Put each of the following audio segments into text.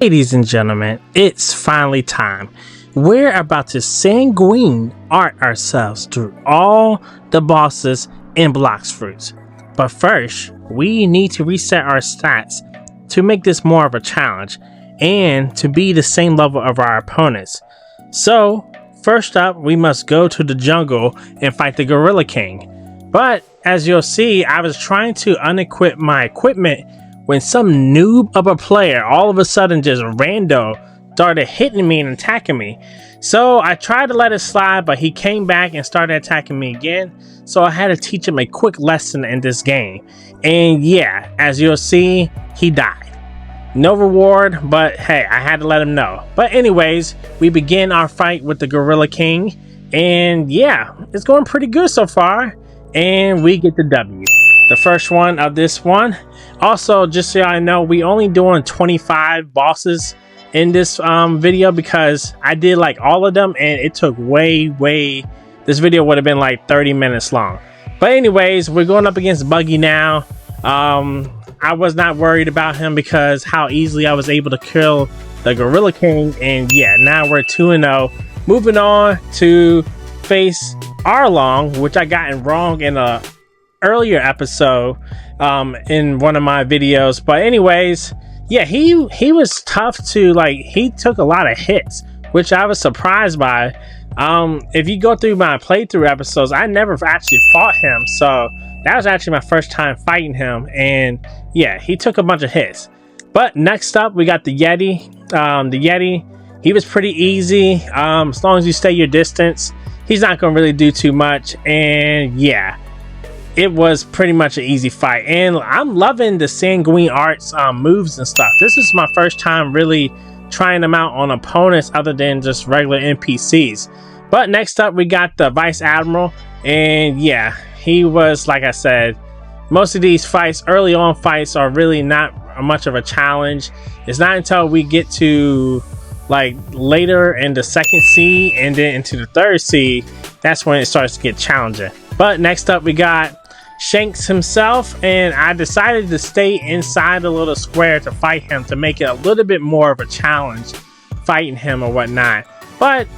Ladies and gentlemen, it's finally time. We're about to sanguine art ourselves through all the bosses in Blox Fruit. But first, we need to reset our stats to make this more of a challenge and to be the same level of our opponents. So, first up, we must go to the jungle and fight the Gorilla King. But as you'll see, I was trying to unequip my equipment when some noob of a player all of a sudden just rando started hitting me and attacking me. So I tried to let it slide, but he came back and started attacking me again. So I had to teach him a quick lesson in this game. And yeah, as you'll see, he died. No reward, but hey, I had to let him know. But anyways, we begin our fight with the Gorilla King. And yeah, it's going pretty good so far. And we get the W. The first one of this one. Also, just so y'all know, we only doing 25 bosses in this video because I did like all of them and it took way, this video would have been like 30 minutes long. But anyways, we're going up against Buggy now. I was not worried about him because how easily I was able to kill the Gorilla King. And yeah, now we're 2-0. Moving on to face Arlong, which I got wrong in a earlier episode in one of my videos. But anyways, yeah, he was tough to, like, he took a lot of hits, which I was surprised by. If you go through my playthrough episodes, I never actually fought him, so that was actually my first time fighting him. And yeah, he took a bunch of hits. But next up, we got the Yeti. The Yeti, he was pretty easy. As long as you stay your distance, he's not gonna really do too much. And yeah, it was pretty much an easy fight. And I'm loving the Sanguine Art's moves and stuff. This is my first time really trying them out on opponents other than just regular NPCs. But next up, we got the Vice Admiral. And yeah, he was, like I said, most of these fights, early on fights, are really not much of a challenge. It's not until we get to like later in the second sea and then into the third sea, that's when it starts to get challenging. But next up, we got Shanks himself, and I decided to stay inside the little square to fight him to make it a little bit more of a challenge fighting him or whatnot. But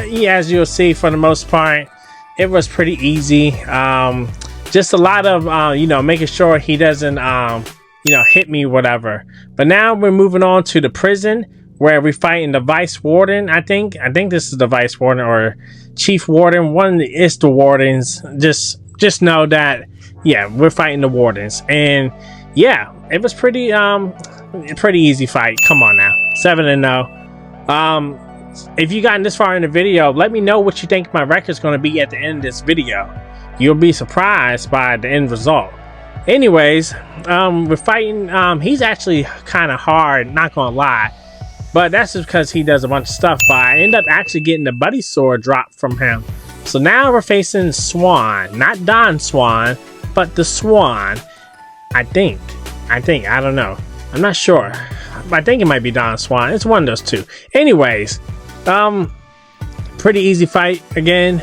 yeah, as you'll see, for the most part, it was pretty easy. Just a lot of you know, making sure he doesn't you know, hit me, whatever. But now we're moving on to the prison where we're fighting the Vice Warden. I think this is the Vice Warden or Chief Warden. One is the Wardens. Just know that, yeah, we're fighting the Wardens. And yeah, it was pretty easy fight. Come on now, 7-0. If you gotten this far in the video, let me know what you think my record's going to be at the end of this video. You'll be surprised by the end result. Anyways, we're fighting. He's actually kind of hard, not gonna lie, but that's just because he does a bunch of stuff. But I end up actually getting the buddy sword dropped from him. So now we're facing Swan, not Don Swan, but the Swan. I think, I don't know. I'm not sure. I think it might be Don Swan. It's one of those two. Anyways, pretty easy fight again.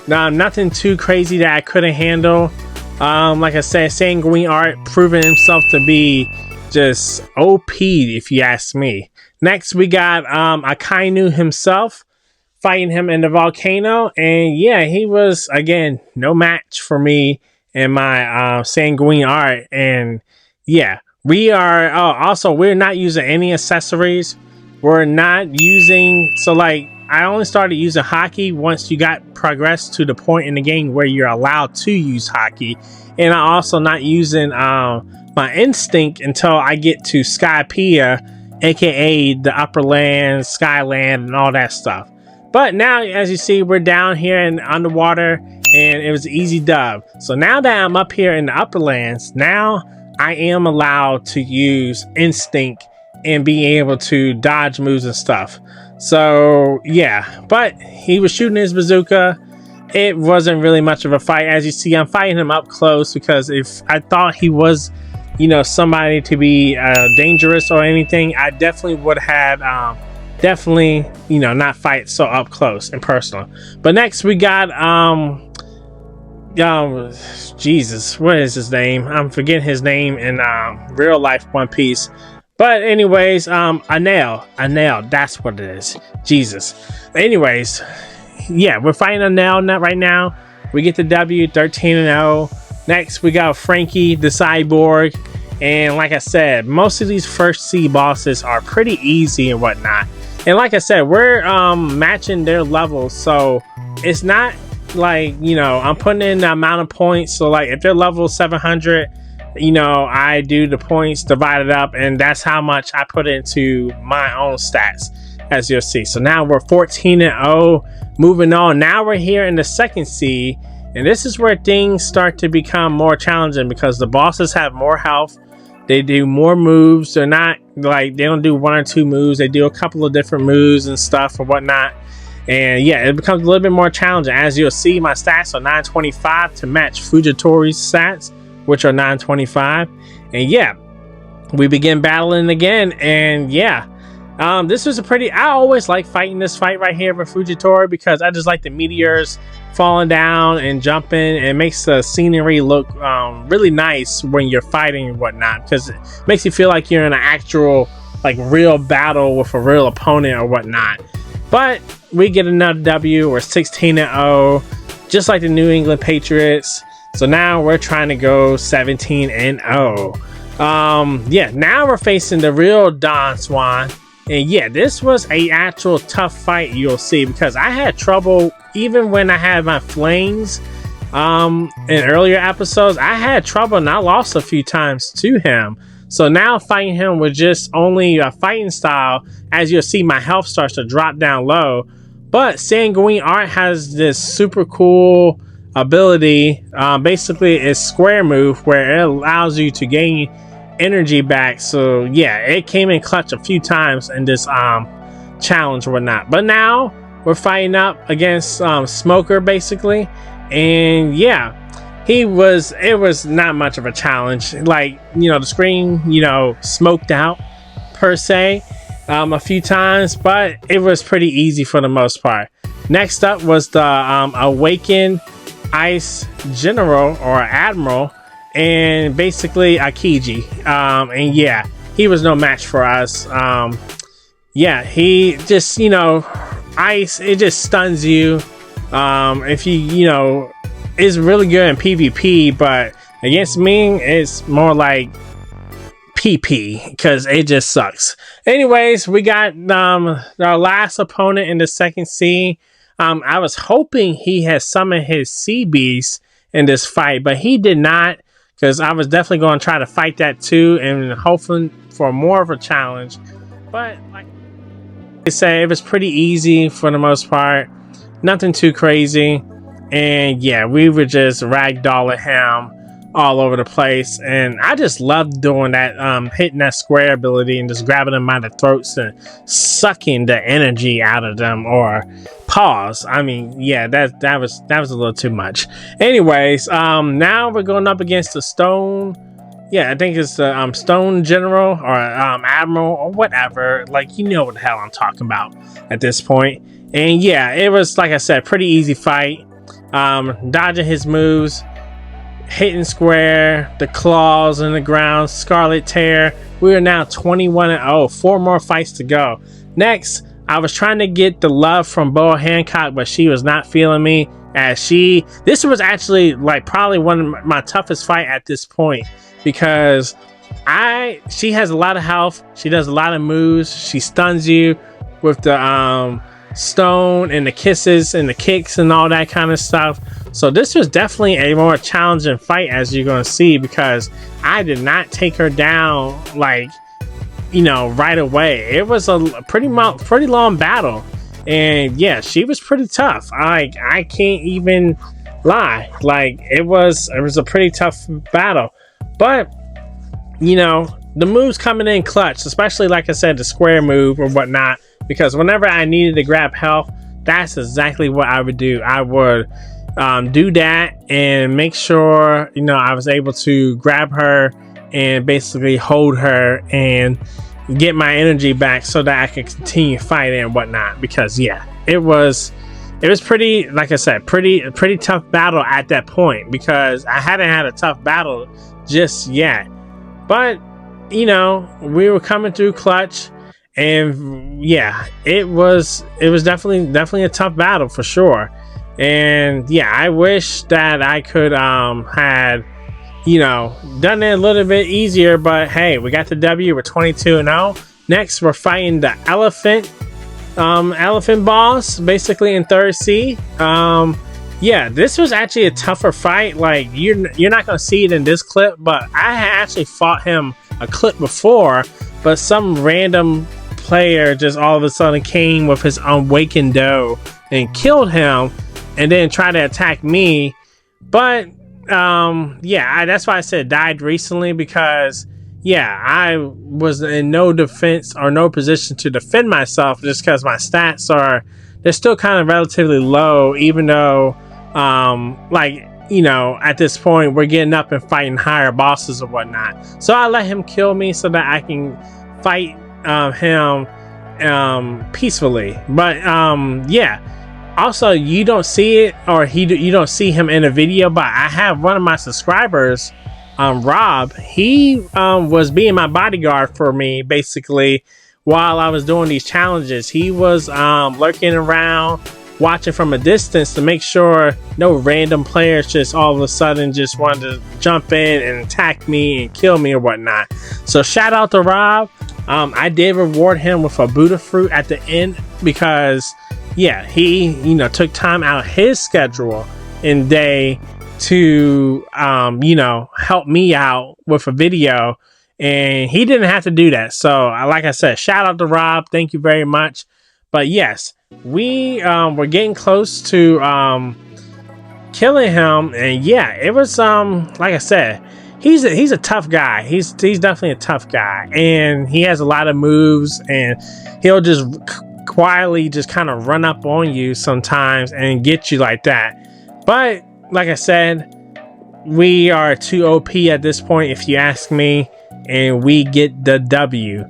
Nothing too crazy that I couldn't handle. Like I said, Sanguine Art proving himself to be just OP, if you ask me. Next, we got Akainu himself, fighting him in the volcano. And yeah, he was, again, no match for me and my Sanguine Art. And yeah, we are, also, we're not using any accessories. We're not using, so like, I only started using hockey once you got progressed to the point in the game where you're allowed to use hockey. And I also not using my instinct until I get to Skypea, aka the Upperlands, Skyland, and all that stuff. But now, as you see, we're down here in underwater, and it was an easy dub. So now that I'm up here in the Upperlands, now I am allowed to use instinct and be able to dodge moves and stuff. So yeah, but he was shooting his bazooka. It wasn't really much of a fight. As you see, I'm fighting him up close because if I thought he was, you know, somebody to be dangerous or anything, I definitely would have definitely, you know, not fight so up close and personal. But next we got Jesus, what is his name? I'm forgetting his name in real life One Piece. But anyways, a nail, that's what it is. Jesus. Anyways, yeah, we're fighting a nail right now. We get the W, 13-0. Next, we got Frankie, the cyborg. And like I said, most of these first C bosses are pretty easy and whatnot. And like I said, we're matching their levels. So it's not like, you know, I'm putting in the amount of points. So like if they're level 700, you know, I do the points divided up. And that's how much I put into my own stats, as you'll see. So now we're 14-0. Moving on. Now we're here in the second C. And this is where things start to become more challenging because the bosses have more health. They do more moves. They're not like, they don't do one or two moves. They do a couple of different moves and stuff and whatnot. And yeah, it becomes a little bit more challenging. As you'll see, my stats are 925 to match Fujitori's stats, which are 925. And yeah, we begin battling again. And yeah, this was a pretty, I always like fighting this fight right here with Fujitori because I just like the meteors falling down and jumping. It makes the scenery look really nice when you're fighting and whatnot, because it makes you feel like you're in an actual, like, real battle with a real opponent or whatnot. But we get another W. We're 16-0, just like the New England Patriots. So now we're trying to go 17-0. Yeah, now we're facing the real Don Swan. And yeah, this was a actual tough fight, you'll see, because I had trouble even when I had my flames in earlier episodes. I had trouble and I lost a few times to him. So now fighting him with just only a fighting style, as you'll see, my health starts to drop down low. But Sanguine Art has this super cool ability. Basically, it's square move where it allows you to gain energy back. So yeah, it came in clutch a few times in this challenge or whatnot. But now we're fighting up against Smoker basically, and yeah, it was not much of a challenge. Like, you know, the screen, you know, smoked out per se a few times, but it was pretty easy for the most part. Next up was the Awakened Ice General or Admiral, and basically Akiji. And yeah, he was no match for us. Yeah, he just, you know, ice, it just stuns you. If you know, it's really good in PvP, but against me, it's more like PP because it just sucks. Anyways, we got our last opponent in the second C. I was hoping he had summoned his Sea Beast in this fight, but he did not, because I was definitely going to try to fight that too and hoping for more of a challenge. But like I say, it was pretty easy for the most part, nothing too crazy. And yeah, we were just ragdolling him all over the place, and I just loved doing that, hitting that square ability and just grabbing them by the throats and sucking the energy out of them. Or pause, I mean, yeah, that was a little too much. Anyways, now we're going up against the Stone, yeah, I think it's the Stone General or Admiral or whatever. Like, you know what the hell I'm talking about at this point. And yeah, it was, like I said, pretty easy fight. Dodging his moves, hitting square, the claws in the ground, Scarlet Tear. We are now 21-0, 4 more fights to go. Next, I was trying to get the love from Boa Hancock, but she was not feeling me. This was actually like probably one of my toughest fight at this point, because she has a lot of health, she does a lot of moves, she stuns you with the stone and the kisses and the kicks and all that kind of stuff. So this was definitely a more challenging fight, as you're going to see, because I did not take her down, like, you know, right away. It was a pretty long battle, and yeah, she was pretty tough. I can't even lie, like it was a pretty tough battle. But you know, the moves coming in clutch, especially like I said, the square move or whatnot, because whenever I needed to grab health, that's exactly what I would do. I would do that and make sure, you know, I was able to grab her and basically hold her and get my energy back so that I could continue fighting and whatnot. Because yeah, it was pretty, like I said, pretty tough battle at that point, because I hadn't had a tough battle just yet. But you know, we were coming through clutch, and yeah, it was definitely a tough battle for sure. And yeah, I wish that I could had, you know, done it a little bit easier, but hey, we got the W. We're 22-0. Next, we're fighting the elephant boss, basically in third C. Yeah, this was actually a tougher fight. Like, you're not gonna see it in this clip, but I had actually fought him a clip before, but some random player just all of a sudden came with his awakened doe and killed him, and then tried to attack me. But yeah, that's why I said died recently, because yeah, I was in no defense or no position to defend myself, just because my stats they're still kind of relatively low, even though like, you know, at this point we're getting up and fighting higher bosses or whatnot. So I let him kill me so that I can fight him peacefully. But yeah, also, you don't see it, or you don't see him in a video, but I have one of my subscribers, Rob. He was being my bodyguard for me, basically, while I was doing these challenges. He was lurking around, watching from a distance to make sure no random players just all of a sudden just wanted to jump in and attack me and kill me or whatnot. So shout out to Rob. I did reward him with a Buddha fruit at the end, because yeah, he, you know, took time out of his schedule in day to you know, help me out with a video, and he didn't have to do that. So like I said, shout out to Rob, thank you very much. But yes, we were getting close to killing him, and yeah, it was like I said, he's a tough guy. He's definitely a tough guy, and he has a lot of moves, and he'll just quietly just kind of run up on you sometimes and get you like that. But like I said, we are too OP at this point, if you ask me, and we get the W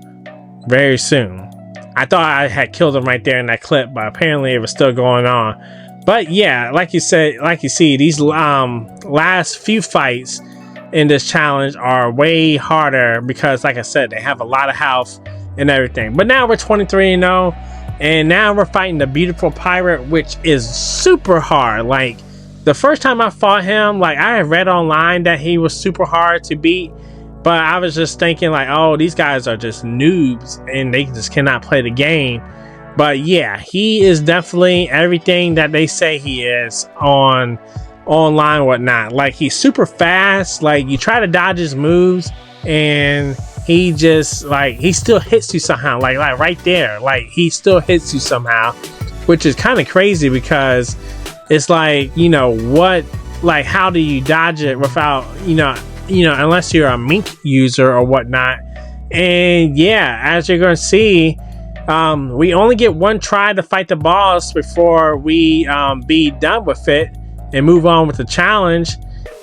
very soon. I thought I had killed him right there in that clip, but apparently it was still going on. But yeah, like you said, like you see, these last few fights in this challenge are way harder, because like I said, they have a lot of health and everything. But now we're 23-0, and now we're fighting the beautiful pirate, which is super hard. Like, the first time I fought him, like, I had read online that he was super hard to beat, but I was just thinking like, oh, these guys are just noobs and they just cannot play the game. But yeah, he is definitely everything that they say he is online, whatnot. Like, he's super fast. Like, you try to dodge his moves, and he just, like, he still hits you somehow. Like right there, like, he still hits you somehow, which is kind of crazy, because it's like, you know what, like, how do you dodge it without, you know, unless you're a mink user or whatnot. And yeah, as you're gonna see, we only get one try to fight the boss before we be done with it and move on with the challenge.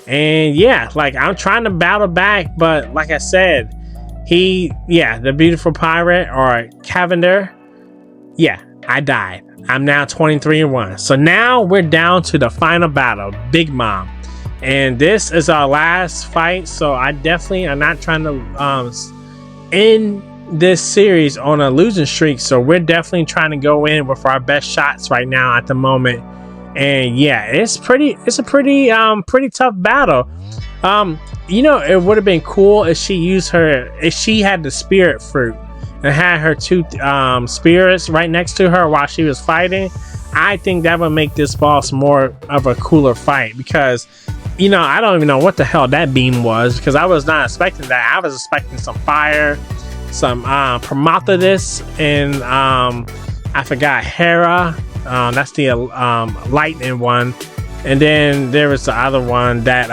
And yeah, like, I'm trying to battle back, but like I said, the beautiful pirate, or Cavender, yeah, I died. I'm now 23-1. So now we're down to the final battle, Big Mom. And this is our last fight, so I definitely am not trying to end this series on a losing streak. So we're definitely trying to go in with our best shots right now at the moment. And yeah, it's a pretty tough battle. You know, it would have been cool if she had the spirit fruit and had her two spirits right next to her while she was fighting. I think that would make this boss more of a cooler fight, because, you know, I don't even know what the hell that beam was, because I was not expecting that. I was expecting some fire, some Prometheus, and I forgot Hera. That's the lightning one, and then there was the other one that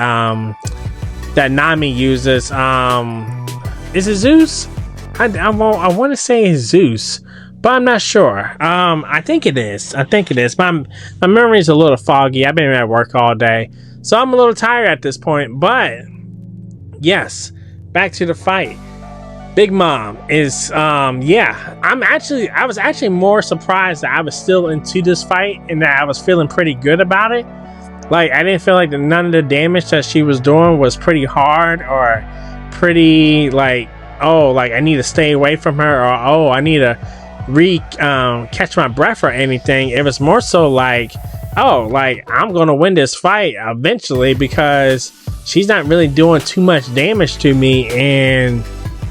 that Nami uses. Is it Zeus? I want to say it's Zeus, but I'm not sure. I think it is. My memory is a little foggy. I've been at work all day, so I'm a little tired at this point. But yes, back to the fight. Big Mom is yeah, I was actually more surprised that I was still into this fight, and that I was feeling pretty good about it. Like, I didn't feel like none of the damage that she was doing was pretty hard or pretty, like, oh, like I need to stay away from her, or oh, I need to catch my breath or anything. It was more so like, oh, like I'm gonna win this fight eventually because she's not really doing too much damage to me. And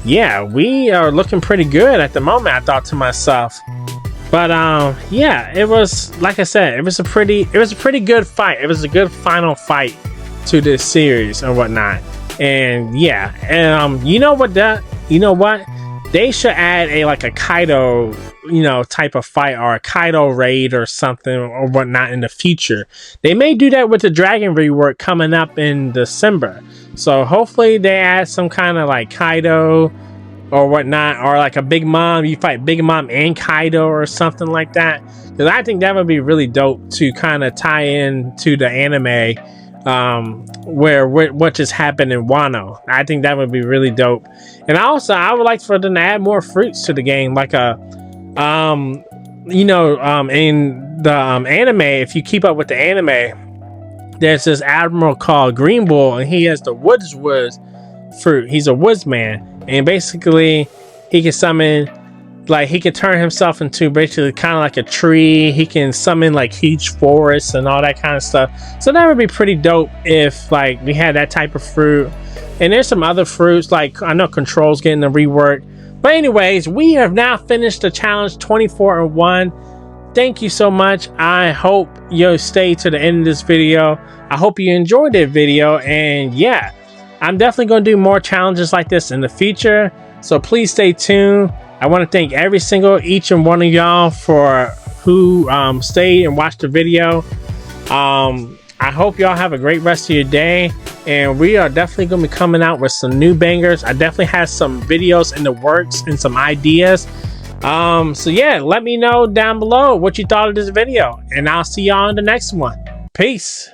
yeah, we are looking pretty good at the moment, I thought to myself. But yeah, it was, like I said, it was a pretty good fight. It was a good final fight to this series and whatnot. And yeah, and you know what, they should add a Kaido, type of fight, or a Kaido raid or something or whatnot in the future. They may do that with the Dragon rework coming up in December. So hopefully they add some kind of like Kaido or whatnot, or like a Big Mom. You fight Big Mom and Kaido or something like that. Because I think that would be really dope to kind of tie in to the anime, where what just happened in Wano. I think that would be really dope. And I would like for them to add more fruits to the game, like in the anime. If you keep up with the anime, there's this admiral called Green Bull, and he has the woods fruit. He's a woodsman. And basically, he can summon, like, he can turn himself into basically kind of like a tree. He can summon like huge forests and all that kind of stuff. So that would be pretty dope if like we had that type of fruit. And there's some other fruits, like I know Control's getting a rework. But anyways, we have now finished the challenge 24-1. Thank you so much. I hope you stay to the end of this video. I hope you enjoyed the video. And yeah, I'm definitely going to do more challenges like this in the future, so please stay tuned. I want to thank each and one of y'all for who stayed and watched the video. I hope y'all have a great rest of your day, and we are definitely going to be coming out with some new bangers. I definitely have some videos in the works and some ideas. So yeah, let me know down below what you thought of this video, and I'll see y'all in the next one. Peace.